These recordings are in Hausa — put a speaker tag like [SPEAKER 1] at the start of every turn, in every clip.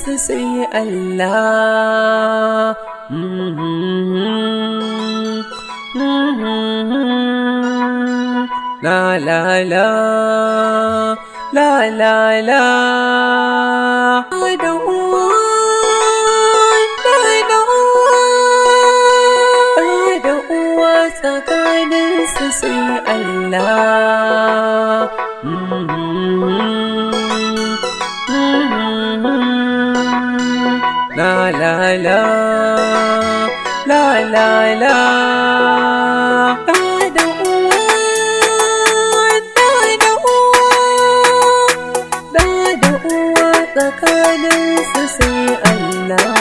[SPEAKER 1] tsakaninsu sai Allah. La la la, la la la. Da uwa, da uwa tsakaninsu sai Allah. La la la, la la la. Da uwa, da uwa tsakaninsu sai Allah.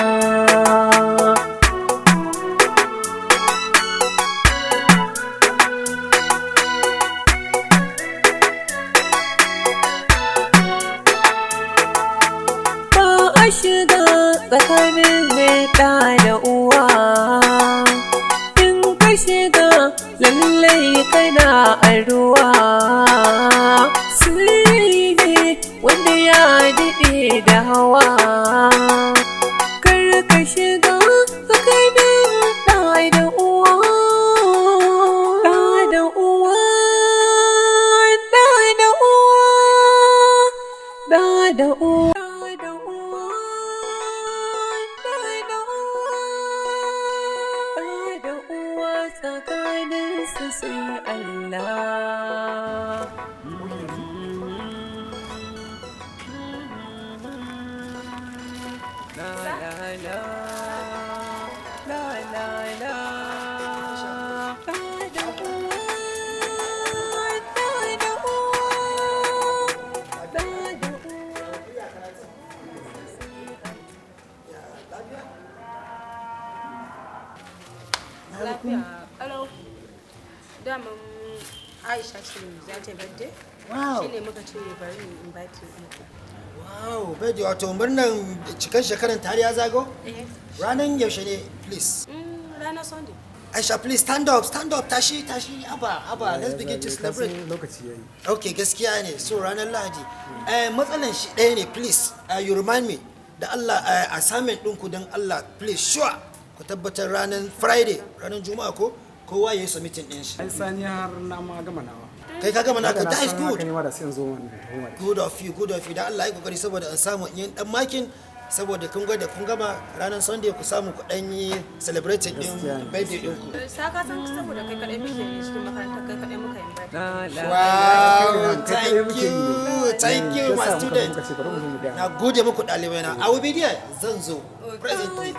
[SPEAKER 1] Shiga tsakanin mai ɗa da uwa, in ka shiga lallai kana a ruwa. Sirri ne wanda ya daɗe da hawa, kar ka shiga tsakanin ɗa da uwa. Ɗa da uwa, ɗa da uwa, ɗa da uwa. Tsakaninsu sai Allah. La la la, la la la.
[SPEAKER 2] Lafiya, alo. Daman Aisha ce za ta birthday.
[SPEAKER 3] Wow.
[SPEAKER 2] Shi ne muka ce bari in invite you.
[SPEAKER 3] Wow, birthday wato murnan cikin shekaran tare ya zago? Ranar yaushe ne, please?
[SPEAKER 2] Ranar Sunday.
[SPEAKER 3] Aisha, please stand up, tashi, haba, let's begin to celebrate. Okay, gaskiya ne, so ranar Lahadi. Matsalan shi ɗaya ne, please, you remind me, da Allah, assignment ɗinku don Allah, please, sure. Ku tabbatar ranar Friday, ranar Juma'a ko kowa ya yi submitting ɗin shi.
[SPEAKER 4] Ai sani har na ma gama nawa.
[SPEAKER 3] Kai ka gama naka, that is good.
[SPEAKER 4] Good
[SPEAKER 3] of you. Da Allah ya kokari saboda an samu yin dan makin saboda kun gama ranar Sunday ku samu ku dan yi celebrating din birthday din ku.
[SPEAKER 2] Saka san saboda kai kadai muke ne cikin makarantar kai kadai muka yi birthday.
[SPEAKER 3] Wow, thank you my student. Na gode muku ɗalibai na. I will be there. Zan zo presently.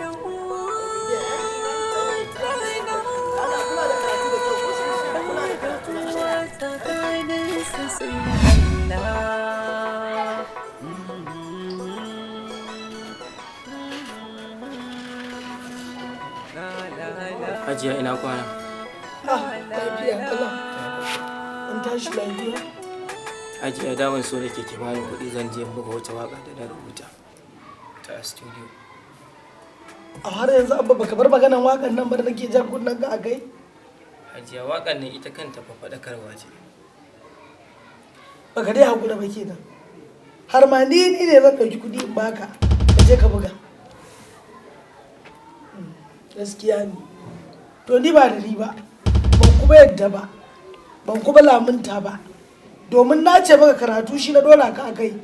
[SPEAKER 5] Hajiya ina kwana.
[SPEAKER 6] Lafiya Allah. An tashi lafiya.
[SPEAKER 5] Hajiya daman so nake ki bani kuɗi zan je buga wata waka da na rubuta ta studio.
[SPEAKER 6] A har yanzu abba baka bar maganan wakan nan ba da nake jan kunnen ka akai.
[SPEAKER 5] Hajiya wakan nan ita kanta fa faɗakarwa ce.
[SPEAKER 6] Baka dai hakura ba kenan. Har ma ni ne zan ɗauki kuɗi in baka ka je ka buga. Gaskiya ne. To ni ba da riba, ban kuma yadda ba, ban kuma lamunta ba. Domin na ce maka karatu shi na dole ka akai.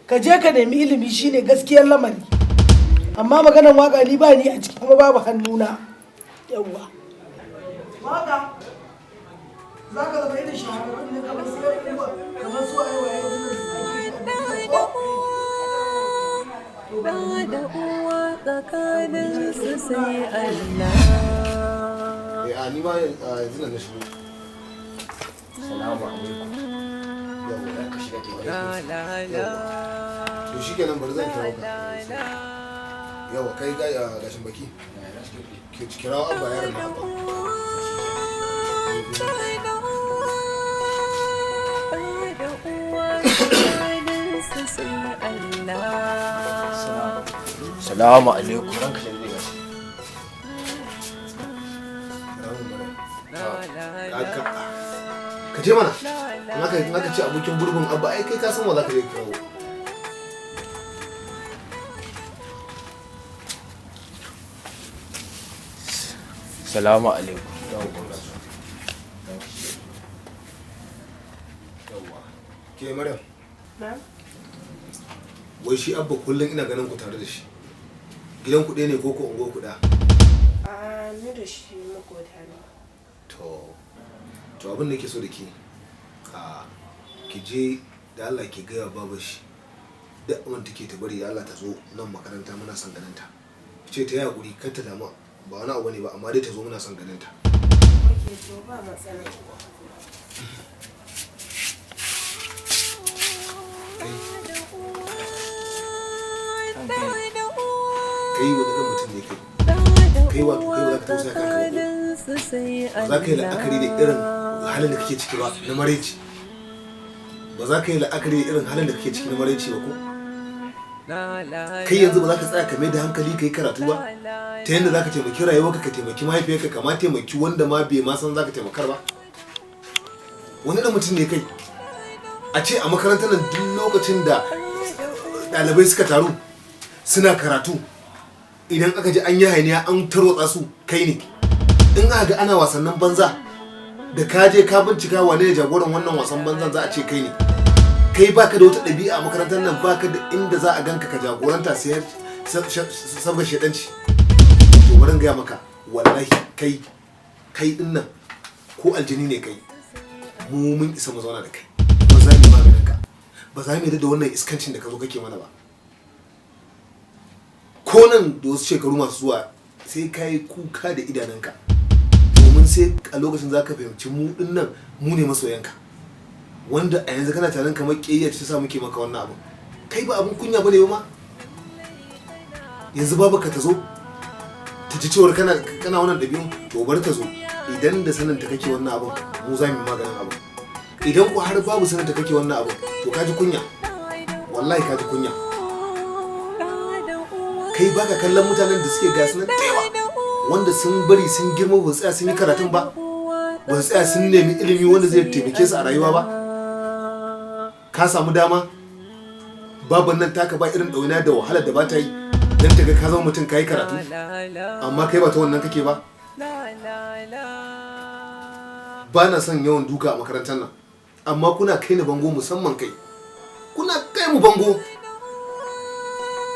[SPEAKER 6] Ka je ka nemi ilimi shine gaskiyar lamari. Amma maganan waka ni ba ni a ciki kuma babu hannuna. Yawwa. Waka za ka zama irin shahararrun ne kamar su aiwa yanzu
[SPEAKER 1] da uwa tsakaninsu sai Allah.
[SPEAKER 7] Ni ma yanzu na shigo. Salamu alaikum. Yau ka shiga ke to shi kenan bari zan kira ka. Yau kai ga gashin baki. Ke kirawo abba yaron na abba.
[SPEAKER 5] Salamu alaikum.
[SPEAKER 7] Ka je mana. Naka ce abokin burbin abba ai kai ka san wa za ka je kirawo.
[SPEAKER 5] Salamu alaikum.
[SPEAKER 7] Ke Maryam.
[SPEAKER 2] Na?
[SPEAKER 7] Wai shi abba kullum ina ganin ku tare da shi. Gidan ku ɗaya ne ko ungo ku ɗaya?
[SPEAKER 2] A ni da shi makota ne.
[SPEAKER 7] To abin da ke so da ke ki je da Allah ke gaya babu shi da wanda take ta bari da Allah ta zo nan makaranta muna son ganin ta. Ce ta yi hakuri kar ta damu ba wani abu ne ba amma dai ta zo muna son ganin ta.
[SPEAKER 2] Ok, to ba matsala.
[SPEAKER 7] Kai wani ɗan mutum ne kai. Kai wato kai ba za ka tausaya kanka ba. Ba za ka yi la'akari da irin halin da kake ciki ba na maraici. Ba za ka yi la'akari da irin halin da kake ciki na maraici ba ko? Kai yanzu ba za ka tsaya ka mai da hankali ka yi karatu ba? Ta yadda za ka taimaki rayuwarka ka taimaki mahaifiyarka kama taimaki wanda ma bai ma san za ka taimakar ba? Wani ɗan mutum ne kai. A ce a makarantar nan duk lokacin da ɗalibai suka taru suna karatu idan aka ji an yi hainiya an tarwatsa su kai ne. In aka ga ana wasannin banza da ka je ka bincika wane ne jagoran wannan wasan banzan za a ce kai ne. Kai baka da wata ɗabi'a a makarantar nan baka da inda za a ganka ka jagoranta sai sabga shedanci. To bari gaya maka wallahi kai din nan ko aljini ne kai mu mun isa mu zauna da kai ba za mu maganin ka ba za mu yi da wannan iskancin da ka zo kake mana ba. Ko nan da wasu shekaru masu zuwa sai ka yi kuka da idanunka domin sai a lokacin za ka fahimci mu din nan mu ne masoyanka wanda a yanzu kana tarin kamar ƙiyayya ta sa muke maka wannan abu. Kai ba abin kunya bane ba ma yanzu babu ka ta zo ta ji cewar kana wannan ɗabi'un to bar ta zo idan da sanin ta kake wannan abun mu za mu yi maganin abun. Idan ku har babu sanin ta kake wannan abun to ka ji kunya wallahi ka ji kunya. Kai baka kallon mutanen da suke gasu na tewa wanda sun bari sun girma ba tsaya sun yi karatun ba ba tsaya sun nemi ilimi wanda zai taimake su a rayuwa ba. Ka samu dama baban nan taka ba irin ɗauna da wahalar da ba ta yi don ta ga ka zama mutum ka yi karatu amma kai ba ta wannan kake ba. Ba na son yawan duka a makarantar nan amma kuna kai ni bango musamman kai kuna kai mu bango.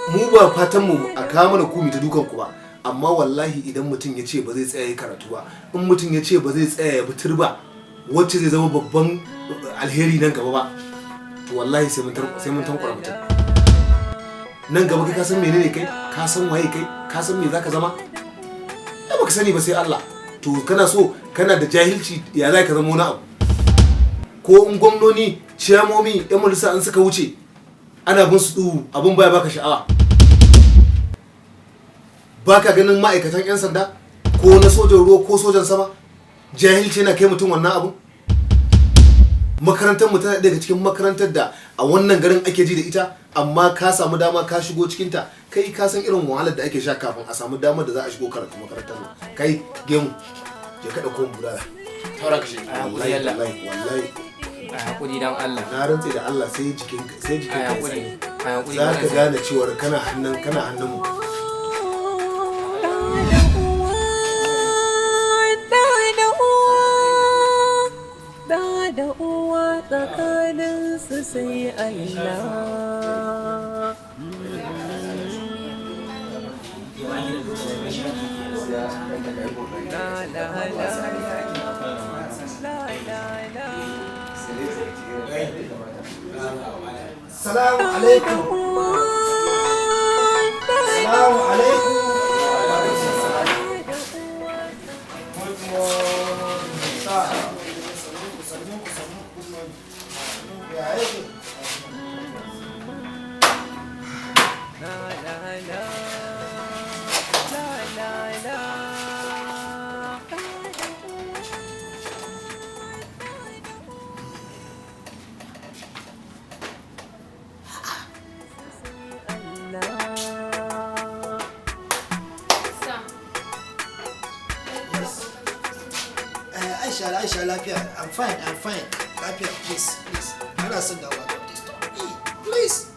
[SPEAKER 7] Mu ba fatan mu a kawo mana kumi ta dukan ku ba amma wallahi idan mutum ya ce ba zai tsaya yi karatu ba in mutum ya ce ba zai tsaya ya bitir ba wacce zai zama babban alheri nan gaba ba to wallahi sai mun tankwara mutum. Nan gaba kai ka san menene kai ka san waye kai ka san me zaka zama ba ka sani ba sai Allah. To kana so kana da jahilci ya za ka zama wani abu ko in gwamnoni ciyamomi yan majalisa an suka wuce ana bin su abin baya baka sha'awa. Baka ganin ma'aikatan 'yan sanda ko na sojan ruwa ko sojan sama jahilci yana kai mutum wannan abu. Makarantar mu tana daga cikin makarantar da a wannan garin ake ji da ita amma ka samu dama ka shigo cikinta kai ka san irin wahalar da ake sha kafin a samu damar da za a shigo karatu makarantar nan. Kai gemu je ka dauko bulala
[SPEAKER 5] Taura ka shi.
[SPEAKER 7] wallahi
[SPEAKER 5] A hakuri dan Allah.
[SPEAKER 7] na rantse da Allah sai jikin
[SPEAKER 5] A hakuri. A hakuri.
[SPEAKER 7] za ka gane cewa kana hannun mu.
[SPEAKER 1] Da uwa tsakaninsu sai Allah.
[SPEAKER 3] Salamu alaikum. Salamu alaikum. Aisha, lafiya. I'm fine. Lafiya, please. Ana son dawa about this topic. Please.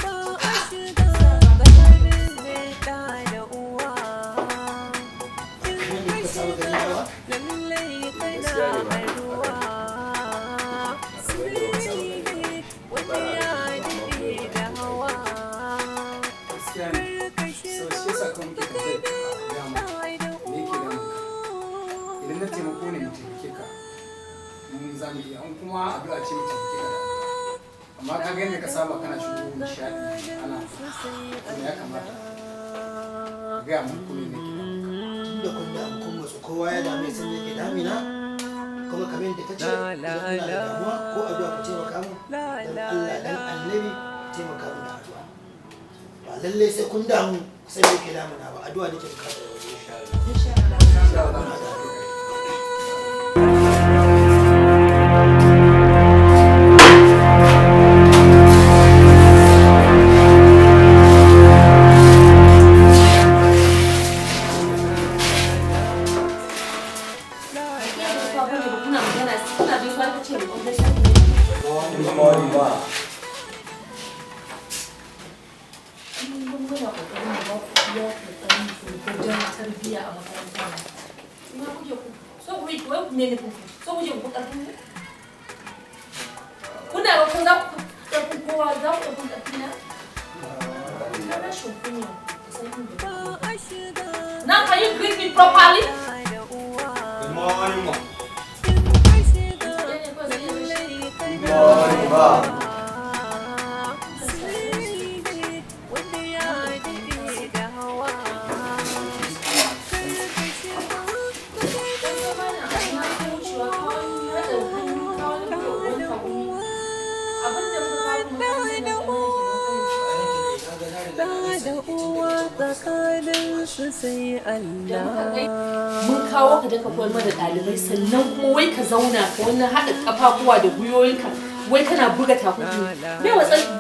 [SPEAKER 4] mun za mu yi an kuma addu'a ce mutum ke da amma ka ga yadda ka saba kana shigo nishaɗi ana kuma ya kamata ka gaya mun kuma ne ke
[SPEAKER 3] tunda kun da kun wasu kowa ya dame sun yake damina kuma kamar yadda ka ce idan ina da damuwa ko addu'a ku taimaka mu dan Allah dan annabi taimaka mu da addu'a ba lalle sai kun damu sai yake damuna ba addu'a nake bukata insha Allah
[SPEAKER 8] Now can you greet me properly?
[SPEAKER 7] Good morning, ma.
[SPEAKER 8] Good morning, ma.
[SPEAKER 1] sai Allah.
[SPEAKER 8] Mun kawo ka da ka koyar da ɗalibai sannan kuma wai ka zauna ka wannan haɗa ƙafafuwa da gwiwoyinka wai kana buga takunkumi.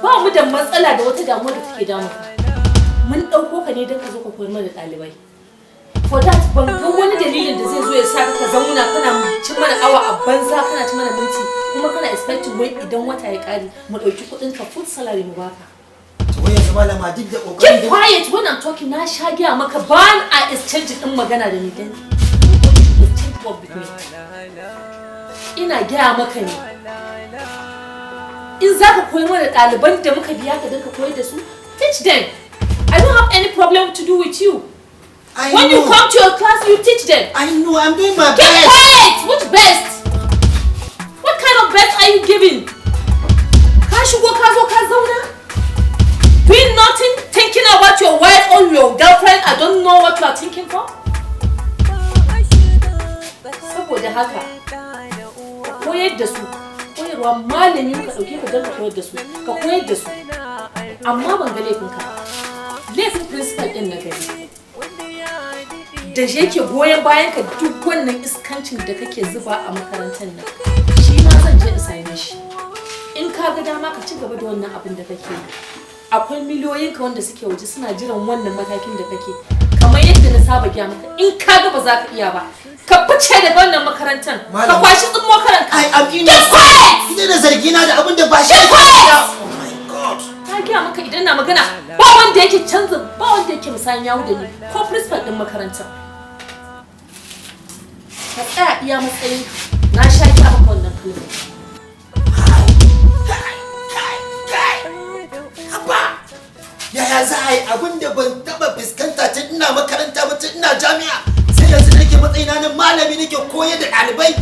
[SPEAKER 8] Ba mu da matsala da wata damuwa da take damu ka. Mun ɗauko ka ne don ka zo ka koyar da ɗalibai. For that ban ga wani dalilin da zai zo ya sa ka zauna kana cin mana awa a banza kana cin mana minti kuma kana expecting wai idan wata ya ƙare mu ɗauki kuɗin ka full salary mu baka.
[SPEAKER 3] Malama duk da kokarin
[SPEAKER 8] keep quiet when I'm talking na sha giya maka ban a exchange din magana da ni dan ina giya maka ne in zaka koyi mana ɗaliban da muka biya ka dan ka koyar da su teach them. I don't have any problem to do with you. When you come to your class you teach them.
[SPEAKER 3] I know I'm doing my best.
[SPEAKER 8] Keep quiet. Which best? What kind of best are you giving? Ka shigo ka zo ka zauna doing nothing, thinking about your wife or your girlfriend. I don't know what you are thinking for. Saboda haka, koyar da su, koyarwa malami ka dauke ka don ka koyar da su, ka koyar da su. Amma ban ga laifinka. Laifin principal din na gari. Da shi yake goyon bayan ka duk wannan iskancin da kake zuba a makarantar nan. Shi ma zan je in same shi. In ka ga dama ka ci gaba da wannan abin da kake yi. Akwai miliyoyin ka wanda suke waje suna jiran wannan matakin da kake kamar yadda na saba gaya maka in ka ga ba za ka iya ba ka fice daga wannan makarantar ka kwashi tsummo karanka.
[SPEAKER 3] I am innocent. Ina da zargi na da abin da ba shi
[SPEAKER 8] ya. Oh my god. Ta gaya maka idan na magana ba wanda yake canza ba wanda yake misayan yawo da ni ko principal din makarantar. Ka tsaya iya matsayin na sha ki a wannan kalma.
[SPEAKER 3] Yaya za a yi abin da ban taba fuskanta tun ina makaranta ba tun ina jami'a sai yanzu nake matsayina na malami nake koyar da ɗalibai.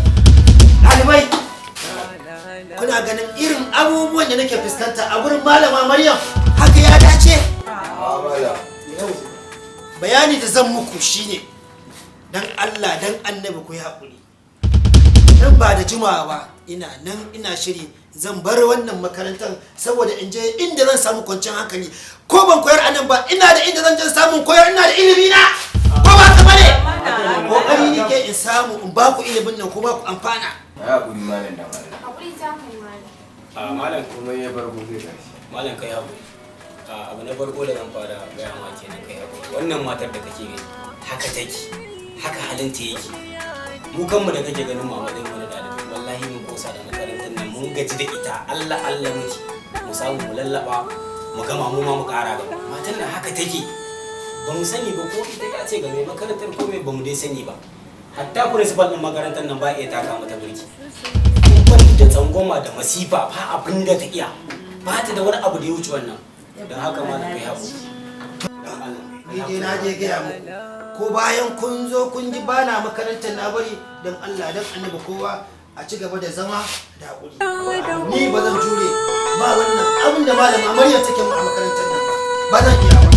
[SPEAKER 3] Kuna ganin irin abubuwan da nake fuskanta a gurin malama Maryam haka ya dace? Bayani da zan muku shine dan Allah dan annabi ku yi haƙuri. Dan ba da jimawa ba ina nan ina shiri zan bar wannan makarantar saboda in je inda zan samu kwanciyar hankali ko ban koyar anan ba ina da inda zan je samun koyar ina da ilimi na ko ba ka bane kokari nake in samu in ba ku ilimin nan kuma ku amfana.
[SPEAKER 5] Ya hakuri malam da malam.
[SPEAKER 2] Hakuri za mu yi malam.
[SPEAKER 5] Malam kuma ya farko zai tashi. Malam kai hakuri. Abu na farko da zan fara gaya ma kenan kai hakuri. Wannan matar da kake gani haka take. Haka halinta yake. Mu kanmu da kake ganin mu a matsayin wani ɗalibi wallahi mun kosa da makarantar nan mun gaji da ita Allah Allah muke mu samu mu lallaba mu gama mu ma mu ƙara gaba matan nan haka take ba mu sani ba ko ita ta ce ga mai makarantar ko mai ba mu dai sani ba hatta principal din makarantar nan ba iya taka mata birki kuma da tsangwama da masifa ba abin da ta iya ba ta da wani abu da ya wuce wannan don haka ma na kai haƙu
[SPEAKER 3] ni dai na je gaya muku ko bayan kun zo kun ji bana makarantar na bari don Allah don annabi kowa a ci gaba da zama da haƙuri. Ni ba zan jure ba wannan abin da malama Maryam take mu a makarantar nan ba zan iya ba.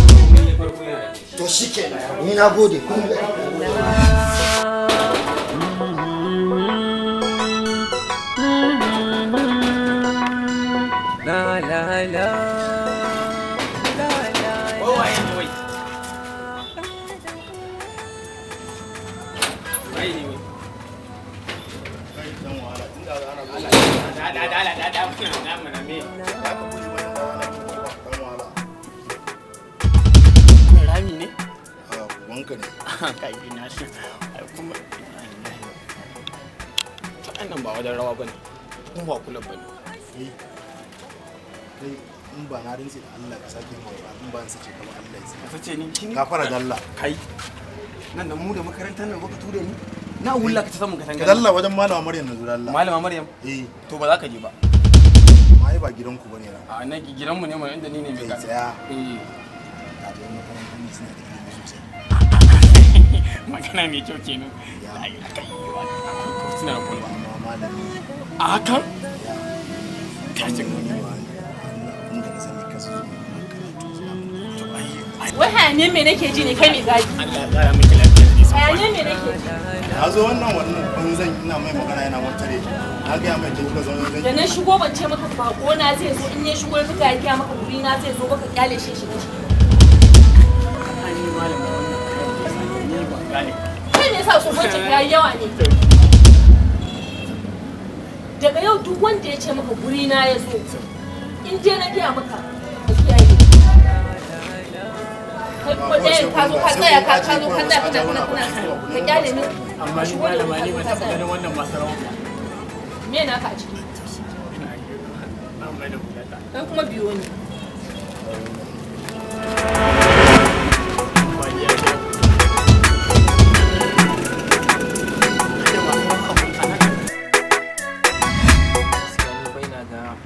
[SPEAKER 3] To shikenan ni na gode kun
[SPEAKER 1] la la la.
[SPEAKER 4] Rami ne? Wanka ne. Kai ina shi. Kuma nan ba wajen rawa bane. Kuma ba kula bane.
[SPEAKER 9] Kai in ba na rinse da Allah ka sake mu ba in ba in sace kamar Allah ya saka.
[SPEAKER 4] Sace ni kin
[SPEAKER 9] Gafara da Allah.
[SPEAKER 4] kai. Nan da mu da makarantar nan baka ture ni. Na wulla ka ta samu ka
[SPEAKER 9] Ka
[SPEAKER 4] tanga.
[SPEAKER 9] dalla wajen malama Maryam na zuwa Allah.
[SPEAKER 4] Malama Maryam. To ba za ka je ba.
[SPEAKER 9] Mai ba gidanku bane na.
[SPEAKER 4] A nan gidanmu ne mai inda ni ne mai
[SPEAKER 9] Kai tsaya.
[SPEAKER 4] Eh.
[SPEAKER 9] Ka je makarantar ne suna da ilimi sosai.
[SPEAKER 4] Magana mai kyau kenan. Ai kai wa. Suna da kulwa.
[SPEAKER 9] Amma malami
[SPEAKER 4] A hakan?
[SPEAKER 9] ka ce mun yi wa inda na sani ka zo karatu suna to ai
[SPEAKER 8] Wai hayaniyan me nake ji ne kai mai gadi?
[SPEAKER 4] Allah ya kara miki lafiya.
[SPEAKER 8] Hayaniyan me nake ji?
[SPEAKER 9] na zo wannan banzan ina mai magana yana wantare na ga mai da kuka zo wajen
[SPEAKER 8] Da na shigo ban ce maka bako na zai zo in ya shigo ya buga ya gaya maka guri na zai zo baka kyale shi shi ciki.
[SPEAKER 4] Ai malama wannan kai ne ba gane.
[SPEAKER 8] Kai me yasa tsofancin ya yi yawa ne? Daga yau duk wanda ya ce maka guri na ya zo in je na gaya maka ka kiyaye. Kai kuma ɗayan ka zo ka tsaya ka zo ka tsaya kana ka kyale ni.
[SPEAKER 4] Amma ni malama ni ba taɓa ganin wannan masarawa ba.
[SPEAKER 8] Me naka a ciki? Kai kuma biyo ni.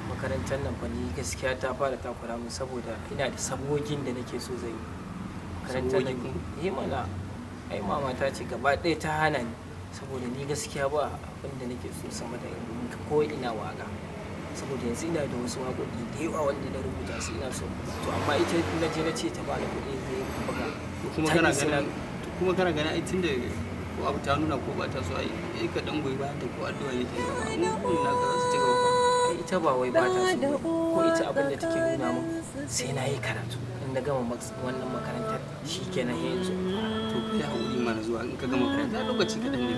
[SPEAKER 1] makarantar nan fa ni gaskiya ta fara takura min saboda ina da sabogin da nake so zai yi makarantar nan mana ai mama ta ce gaba ɗaya ta hana ni saboda ni gaskiya ba abin da nake so sama da ko ina waka saboda yanzu ina da wasu waƙoƙi da yawa wanda na rubuta su ina so to amma ita na je na ce ta bani kuɗi zai buga
[SPEAKER 5] kuma kana ganin ai tunda ko abu ta nuna ko ba ta so ai ka dan goyi bayan ta ko addu'a ne ta yi ba mun na ga su ci gaba
[SPEAKER 1] ita ba wai ba ta so ko ita abin da take nuna min sai na yi karatu in na gama wannan makarantar shi kenan yanzu
[SPEAKER 5] to kai haƙuri ma na zuwa in ka gama makaranta lokaci kaɗan ne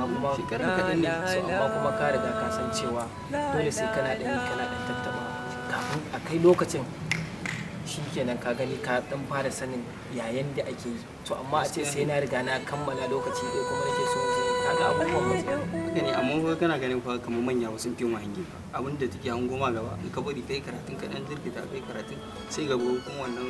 [SPEAKER 1] amma kuma shekarar kaɗan ne amma kuma ka riga ka san cewa dole sai kana ɗan tattaba kafin a kai lokacin shi kenan ka gani ka ɗan fara sanin yayin da ake yi to amma a ce sai na riga na kammala lokaci ɗaya kuma nake so kaga abubuwan matsaya
[SPEAKER 5] haka ne amma fa kana ganin fa kamar manya ba sun fi mu hange abin da take hango ma gaba in ka bari kai karatun ka dan jirgita kai karatun sai gaba kuma wannan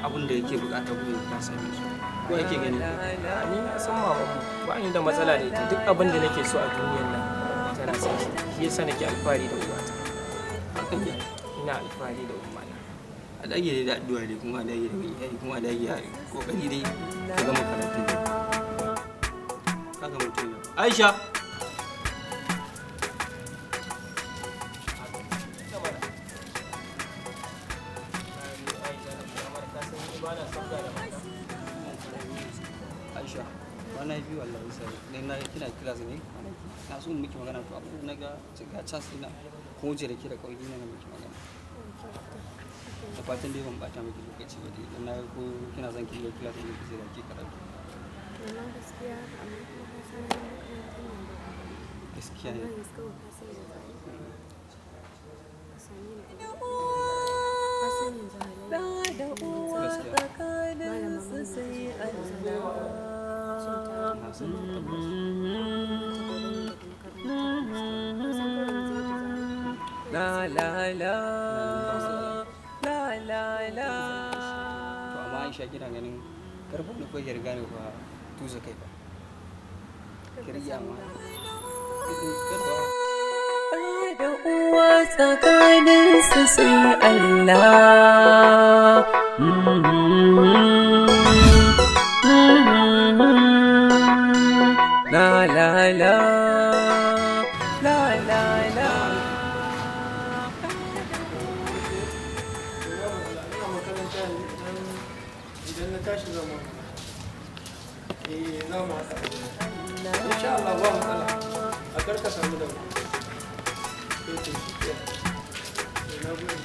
[SPEAKER 5] abin da yake bukata kuma ka same su ko yake gani
[SPEAKER 1] ni na san mamanmu ba ni da matsala da ita duk abin da nake so a duniyar nan tana san shi yasa nake alfahari da uwata
[SPEAKER 5] haka ne
[SPEAKER 1] ina alfahari da uwata
[SPEAKER 5] a dage da addu'a dai kuma a dage da iyaye kuma a dage kokari dai ka gama karatun ka gama mutum Aisha Aisha kwana biyu wallahi sai dan na kina class ne na so miki magana to abu na ga chance ina ko je da ke da kawai ina miki magana da fatan dai ban bata miki lokaci ba dai dan na ko kina son ki ga class ne ki sai da ke karatu gaskiya ne
[SPEAKER 1] La la la la la la.
[SPEAKER 5] To amma Aisha kina ganin karfin da kai riga ne ba tuza kai ba. Kirya ma.
[SPEAKER 1] Da uwa tsakanin su sai Allah. La la la.
[SPEAKER 10] tashi zama za mu haɗa insha Allah ba matsala a karka samu da mu to shi ke na gudu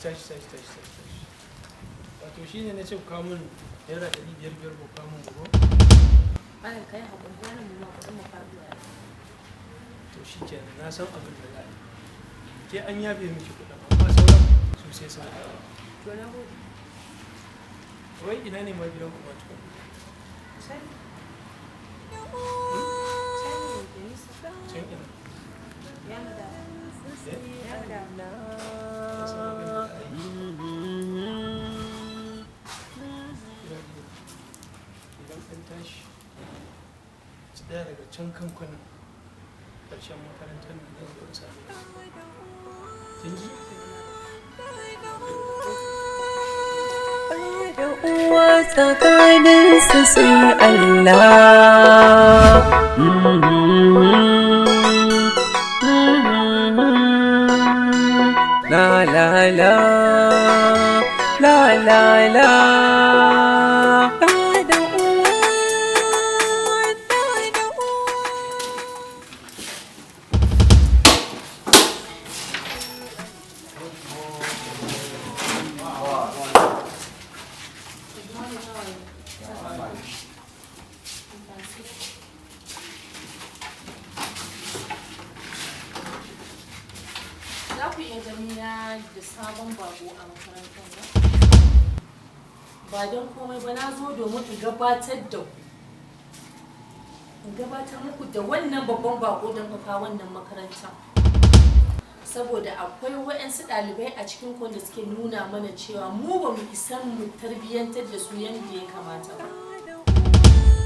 [SPEAKER 10] tashi wato shine na ce ku kawo min naira 500 ku kawo min gobe
[SPEAKER 8] Malam kai hakuri ranar mu ma kuɗin mu faɗuwa.
[SPEAKER 10] to shi kenan na san abin da za a yi ke an yabe miki kuɗin amma sauran su sai sun haɗa
[SPEAKER 8] To na gode.
[SPEAKER 10] wai ina ne ma gidan kuma tukun
[SPEAKER 8] Sani.
[SPEAKER 10] can ina
[SPEAKER 8] Ya mu da. Ya mu da.
[SPEAKER 10] na san abin da za a yi idan an tashi su ɗaya daga can kankunan ƙarshen makarantar nan zan zo sami kin ji
[SPEAKER 11] da uwa tsakaninsu sai Allah. La la la la la la.
[SPEAKER 8] Za ku iya ganina da sabon bako a makarantar nan? Ba don komai ba na zo domin in gabatar da ku. In gabatar muku da wannan babban bako don kafa wannan makarantar. Saboda akwai waɗansu ɗalibai a cikin wanda suke nuna mana cewa mu ba mu isa mu tarbiyyantar da su yadda ya kamata ba.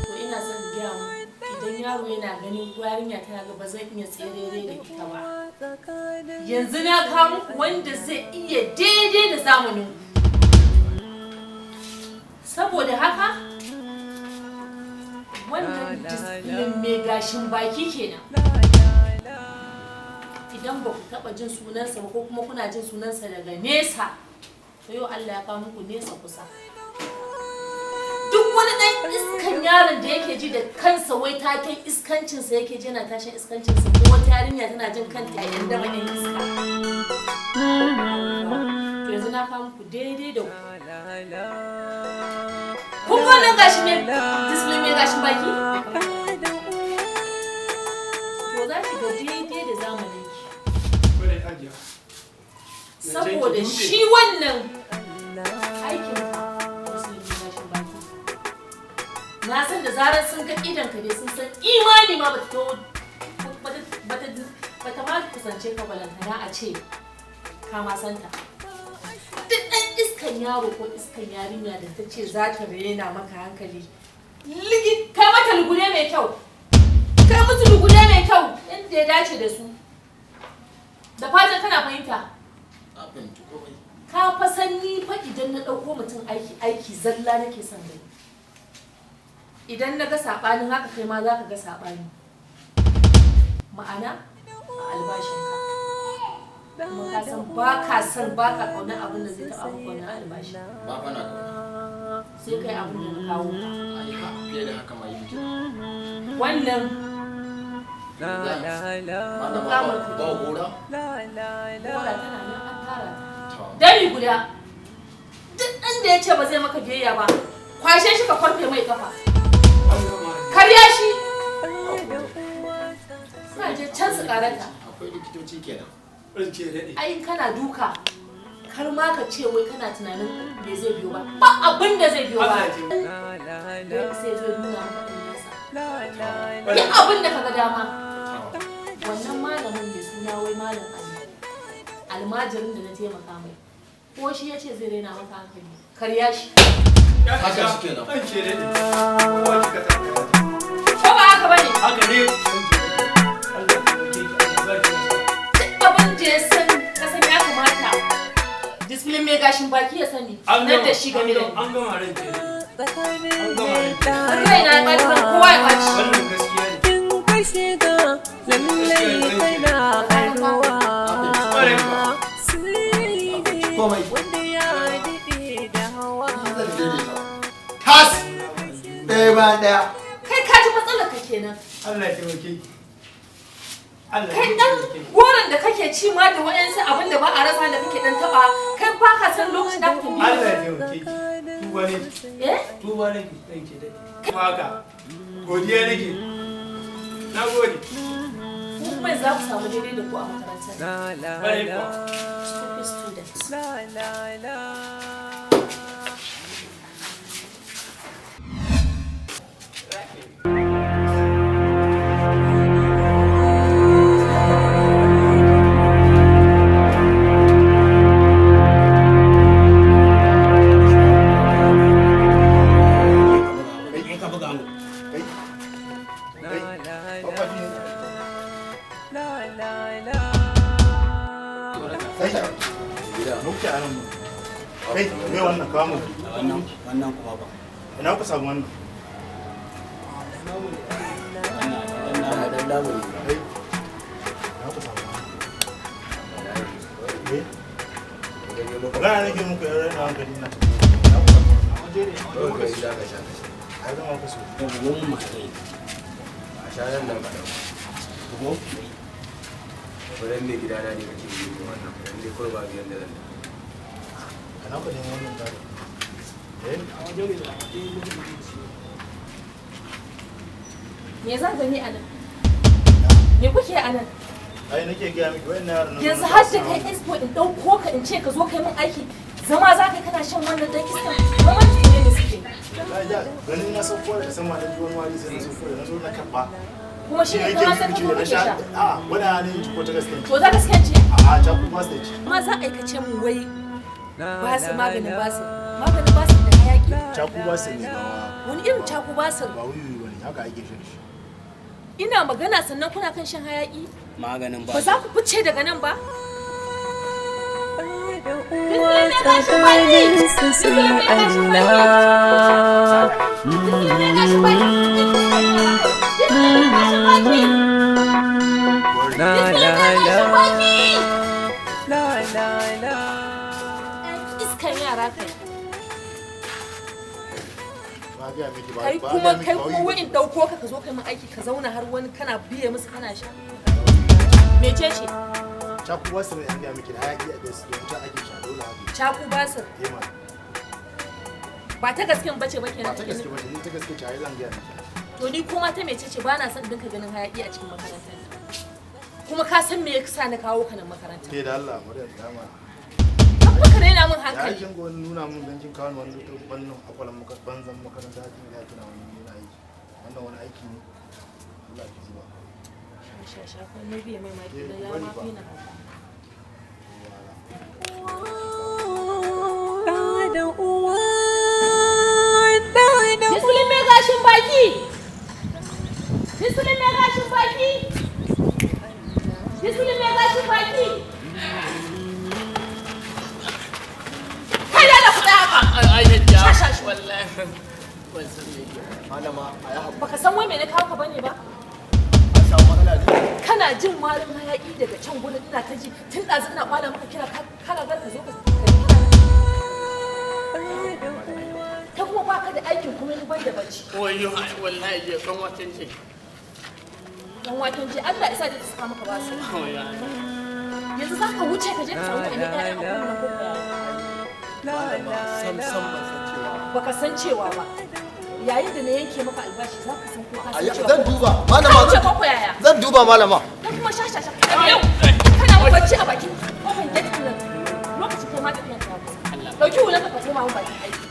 [SPEAKER 8] To ina son gaya mu idan yaro yana ganin ko yarinya tana ga ba zan iya tserere da ita ba. Yanzu na kawo muku wanda zai iya daidai da zamanin ku. Saboda haka wannan discipline mai gashin baki kenan. Idan ba ku taɓa jin sunansa ba ko kuma kuna jin sunansa daga nesa, to yau Allah ya kawo muku nesa kusa. Duk wani ɗan iskan yaron da yake ji da kansa wai taken iskancinsa yake ji yana tashin iskancinsa ko wata yarinya tana jin kanta yayin da mai iska. To yanzu na kawo muku daidai da ku. Kun ga wannan gashi mai display mai gashin baki? To za ki ga daidai da zamanin ki. Saboda shi wannan aikin musulmi gashin baki. Na san da zarar sun ga idan ka dai sun san imani ma bata ma kusance ka balantana a ce ka ma santa. Duk ɗan iskan yaro ko iskan yarinya da ta ce za ta rena maka hankali. Kai mata lugude mai kyau. Kai musu lugude mai kyau yadda ya dace da su. Da fatan kana fahimta. Ka fa san ni fa idan na ɗauko mutum aiki zalla nake son gani. Idan na ga saɓanin haka kai ma za ka ga saɓani. Ma'ana a albashinka. Kuma ka san ba ka ƙaunar abin da zai taɓa maka wannan albashi.
[SPEAKER 3] Ba fa na kauna.
[SPEAKER 8] Sai kai abin da na kawo ka.
[SPEAKER 3] Ai ha fiye da haka ma yi miki.
[SPEAKER 8] Wannan
[SPEAKER 3] Ba gora.
[SPEAKER 8] gora tana nan an tara ta. Dami guda. Duk ɗan da ya ce ba zai maka biyayya ba, kwashe shi ka kwarfe mai kafa. Karya shi. Suna je can su karata.
[SPEAKER 3] Akwai likitoci kenan.
[SPEAKER 8] Ai kana duka. Kar ma ka ce wai kana tunanin me zai biyo ba. Ba abin da zai biyo ba. Dai sai zai nuna maka ɗan nasa. Yi abin da ka ga dama. Wannan malamin mai suna wai malam Ali. Almajirin da na taimaka mai. Ko shi ya ce zai raina maka hankali. Karya shi.
[SPEAKER 3] Haka shi kenan.
[SPEAKER 8] Ko ba haka bane?
[SPEAKER 10] Haka ne.
[SPEAKER 8] Abin da ya san kasan ya kamata discipline mai gashin baki ya sani nan da shi game da ni.
[SPEAKER 10] An gama ran ke.
[SPEAKER 8] Raina ya ɓaci kowa ya ɓaci.
[SPEAKER 10] Wannan gaskiya ne.
[SPEAKER 11] lallai kana karuwa
[SPEAKER 3] komai
[SPEAKER 11] wanda ya daɗe da hawa
[SPEAKER 3] tas ɗaya ba ɗaya
[SPEAKER 8] kai ka ji matsalar ka kenan
[SPEAKER 10] Allah ya taimake ki. Allah
[SPEAKER 8] kai
[SPEAKER 10] ya
[SPEAKER 8] dan
[SPEAKER 10] taimake ki.
[SPEAKER 8] goron da kake ci ma da wayansu abin da ba a rasa da kake dan taba kai ba ka san lokacin da kake
[SPEAKER 10] Allah ya taimake ki. Tuba ne.
[SPEAKER 8] eh
[SPEAKER 10] Tuba ne ki dan ke dade. Kuma haka. Godiya nake. Na gode.
[SPEAKER 8] kuma za ku samu daidai da ku a makarantar
[SPEAKER 10] Bare kuwa.
[SPEAKER 8] stupid students
[SPEAKER 9] Kai, me wannan kawo mu?
[SPEAKER 5] Wannan kuma ba.
[SPEAKER 9] Ina ku samu wannan?
[SPEAKER 5] Dan damu ne.
[SPEAKER 9] Kai, ina ku samu wannan? Eh? Magana nake muku yan raina hankali na. Ina ku samu wannan? Waje ne.
[SPEAKER 5] Kai da ka sha.
[SPEAKER 9] Ai zama ku so.
[SPEAKER 5] Da bugun mu kai. A sha nan ka dawo. Bugo? Wurin mai gida na ne kake yi wannan. Dan dai kawai ba biyan da zan.
[SPEAKER 9] Kana ku neman wannan gado. Eh?
[SPEAKER 8] me za ka yi a nan me kuke a nan
[SPEAKER 9] Ai nake gaya miki wayannan yaran nan.
[SPEAKER 8] yanzu har da kai expo in dauko ka in ce ka zo kai min aiki zama za ka kana shan wannan dan iska kuma ne da suke
[SPEAKER 9] ganin na sauko da sama da juwan wani sai na sauko da na zo na karba.
[SPEAKER 8] kuma shi ne kuma sai ka zo kake sha
[SPEAKER 9] A wani ne ko ta gaske.
[SPEAKER 8] to za ka skance
[SPEAKER 9] A ta ku ba su ci.
[SPEAKER 8] ma za a aikace mu wai ba su maganin basir da hayaki
[SPEAKER 9] Caku ba su ne ba.
[SPEAKER 8] wani irin caku basir
[SPEAKER 9] Ba wuyu ba ne haka ake shan shi.
[SPEAKER 8] ina magana sannan kuna kan shan hayaki
[SPEAKER 5] Maganin
[SPEAKER 8] ba za ku fice daga nan ba iskan yara kai kai kuma wa'in dauko ka zo kai min aiki ka zauna har wani kana biye musu kana sha mece ce
[SPEAKER 9] Caku ba su ne an gaya miki da hayaki a gaske don ta ake sha dole haka.
[SPEAKER 8] caku basir
[SPEAKER 9] Tema.
[SPEAKER 8] ba ta gasken bace ba kenan
[SPEAKER 9] Ba ta gaske ba ne ta gaske ce ai zan gaya miki.
[SPEAKER 8] to ni kuma ta mece ce ba na son dinka ganin hayaki a cikin makarantar nan kuma ka san me yasa na kawo ka nan makaranta
[SPEAKER 9] Ke da Allah mu da dama.
[SPEAKER 8] kuma ka raina min
[SPEAKER 9] Ya
[SPEAKER 8] hankali
[SPEAKER 9] kin go nuna mun dan kin kawo wani bannan akwalan banzan makaranta kin ga kina wani yana aiki. Wannan wani aiki ne. Allah ki zuba.
[SPEAKER 8] shashafan na biya mai maki da ya ma fi na haka
[SPEAKER 11] da uwa
[SPEAKER 8] Bisulin mai gashin baki! Bisulin mai gashin baki! Bisulin mai gashin baki! Kai da kuɗa haka! Shashashi wallahi.
[SPEAKER 3] malama a yi haƙuri.
[SPEAKER 8] Baka san wai me na kawo ka bane ba?
[SPEAKER 3] An samu matsala ne.
[SPEAKER 8] Kana jin warin hayaƙi daga can gudun ina ta ji tun ɗazu ina kwala maka kira kana gar ka zo ka ta kuma baka da aikin kuma ni ban da bacci.
[SPEAKER 10] Wayo wallahi je kan watan ce.
[SPEAKER 8] Dan watan ji Allah isa da ta saka maka basu. Yanzu za ka wuce ka je ka samu wani ƴaƴan a wannan kofa.
[SPEAKER 3] Sam ban san cewa.
[SPEAKER 8] Baka san cewa ba. Yayin da na yanke maka albashi za ka san ko ka san cewa.
[SPEAKER 3] Zan duba malama.
[SPEAKER 8] Ka wuce ko yaya?
[SPEAKER 3] Zan duba malama.
[SPEAKER 8] Ka kuma shashasha. Yau kana bacci a bakin kofar gate din nan. Lokacin kai ma tafiyan ka. Dauki hulanka ka koma mun bakin aiki.